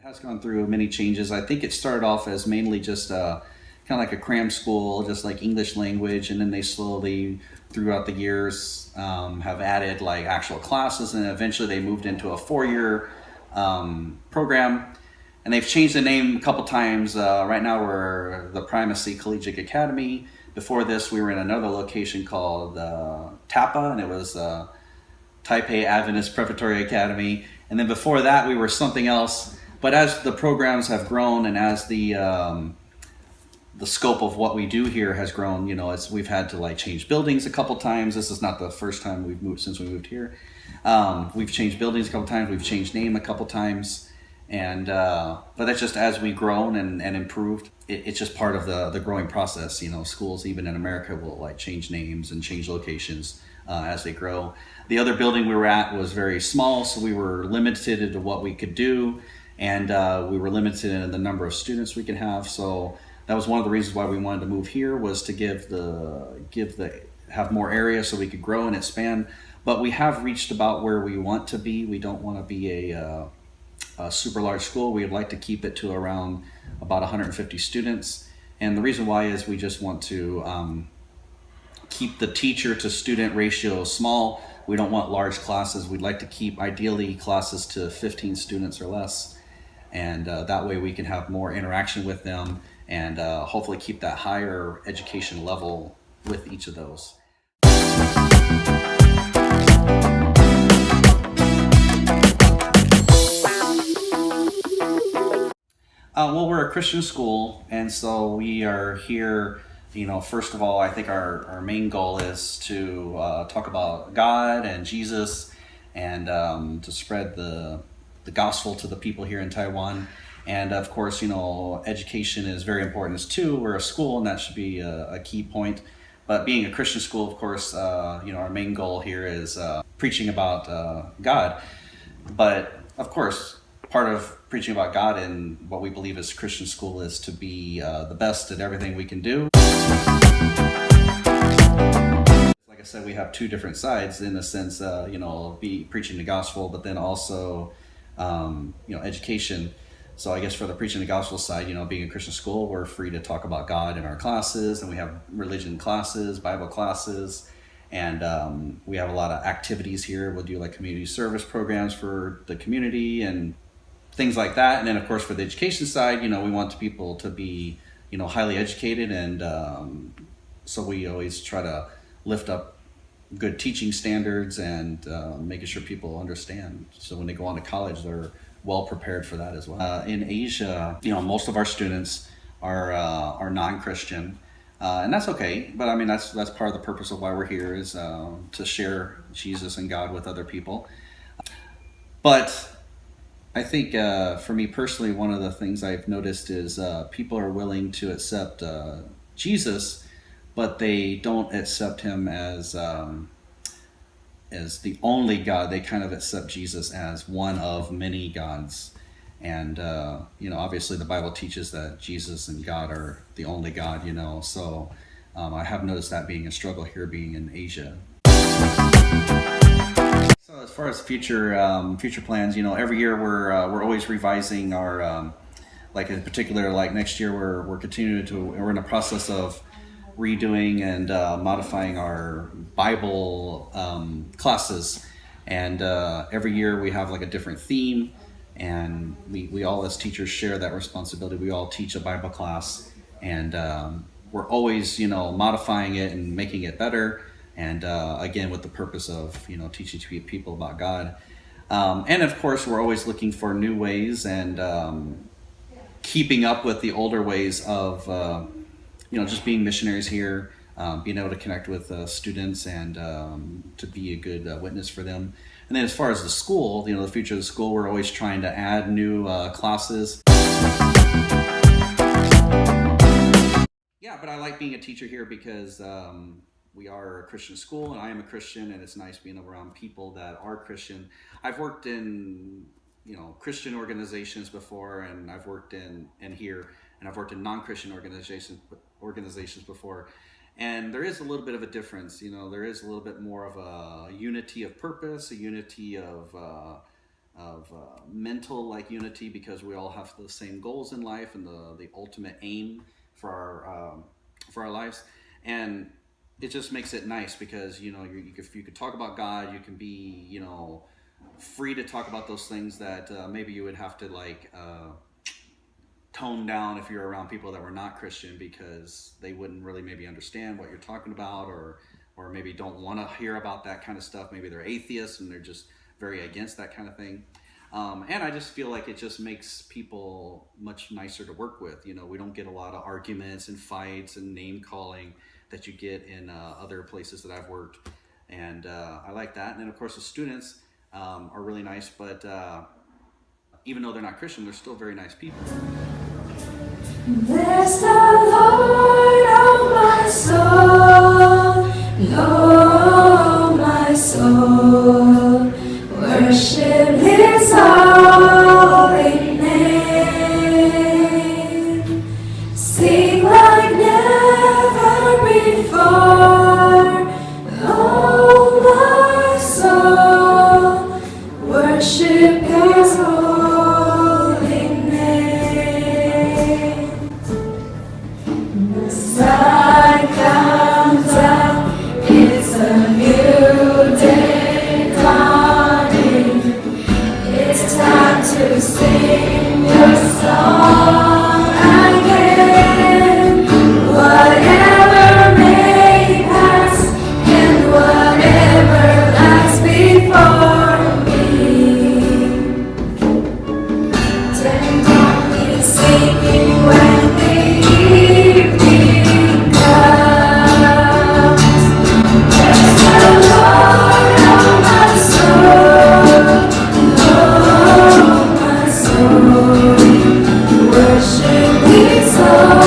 has gone through many changes. I think it started off as mainly just kind of like a cram school, just like English language, and then they slowly, throughout the years, have added like actual classes, and eventually they moved into a 4-year program. And they've changed the name a couple times. Right now we're the Primacy Collegiate Academy. Before this, we were in another location called Tpca, and it was Taipei Adventist Preparatory Academy. And then before that, we were something else. But as the programs have grown and as the scope of what we do here has grown, we've had to like change buildings a couple times. This is not the first time we've moved since we moved here. We've changed buildings a couple times. We've changed name a couple times. And but that's just as we've grown and improved. It's just part of the growing process. Schools even in America will like change names and change locations as they grow. The other building we were at was very small, so we were limited into what we could do, and we were limited in the number of students we could have. So that was one of the reasons why we wanted to move here, was to have more area so we could grow and expand. But we have reached about where we want to be. We don't want to be a super large school. We'd like to keep it to around about 150 students. And the reason why is we just want to keep the teacher to student ratio small. We don't want large classes. We'd like to keep ideally classes to 15 students or less. And that way we can have more interaction with them and hopefully keep that higher education level with each of those. Well, we're a Christian school, and so we are here. First of all, I think our main goal is to talk about God and Jesus, and to spread the gospel to the people here in Taiwan. And of course, education is very important as too. We're a school, and that should be a key point. But being a Christian school, of course, our main goal here is preaching about God. But of course, part of preaching about God and what we believe as Christian school is to be the best at everything we can do. Like I said, we have two different sides in the sense, be preaching the gospel, but then also, education. So I guess for the preaching the gospel side, being a Christian school, we're free to talk about God in our classes, and we have religion classes, Bible classes, and we have a lot of activities here. We'll do like community service programs for the community and things like that. And then of course for the education side, we want people to be, highly educated, and so we always try to lift up good teaching standards and making sure people understand. So when they go on to college, they're well prepared for that as well. In Asia, most of our students are non-Christian, and that's okay. But I mean, that's part of the purpose of why we're here, is to share Jesus and God with other people. But I think for me personally, one of the things I've noticed is people are willing to accept Jesus, but they don't accept him as the only God. They kind of accept Jesus as one of many gods. And, obviously the Bible teaches that Jesus and God are the only God, so I have noticed that being a struggle here, being in Asia. So as far as future plans, every year we're always revising our, like in particular, like next year we're in a process of redoing and modifying our Bible classes, and every year we have like a different theme, and we all as teachers share that responsibility. We all teach a Bible class, and we're always modifying it and making it better, and again with the purpose of teaching people about God, and of course we're always looking for new ways and keeping up with the older ways of just being missionaries here, being able to connect with students and to be a good witness for them. And then as far as the school, the future of the school, we're always trying to add new classes. Yeah, but I like being a teacher here because we are a Christian school, and I am a Christian, and it's nice being around people that are Christian. I've worked in Christian organizations before, and I've worked in here, and I've worked in non-Christian organizations before, and there is a little bit of a difference. There is a little bit more of a unity of purpose, a unity of mental like unity, because we all have the same goals in life and the ultimate aim for our lives. And it just makes it nice because you could talk about God, you can be free to talk about those things that maybe you would have to like tone down if you're around people that were not Christian, because they wouldn't really maybe understand what you're talking about, or maybe don't want to hear about that kind of stuff. Maybe they're atheists and they're just very against that kind of thing. And I just feel like it just makes people much nicer to work with. We don't get a lot of arguments and fights and name calling that you get in other places that I've worked. And I like that. And then of course the students are really nice, but even though they're not Christian, they're still very nice people. Bless the Lord, oh my soul, oh my soul, worship His holy name. Sing like never before, oh my soul, worship His holy name. The sun comes up, it's a new day dawning. It's time to sing your song again. Whatever may pass and whatever lies before me, turn on me singing when the evening comes. Bless the Lord, oh my soul, oh my soul, worship His holy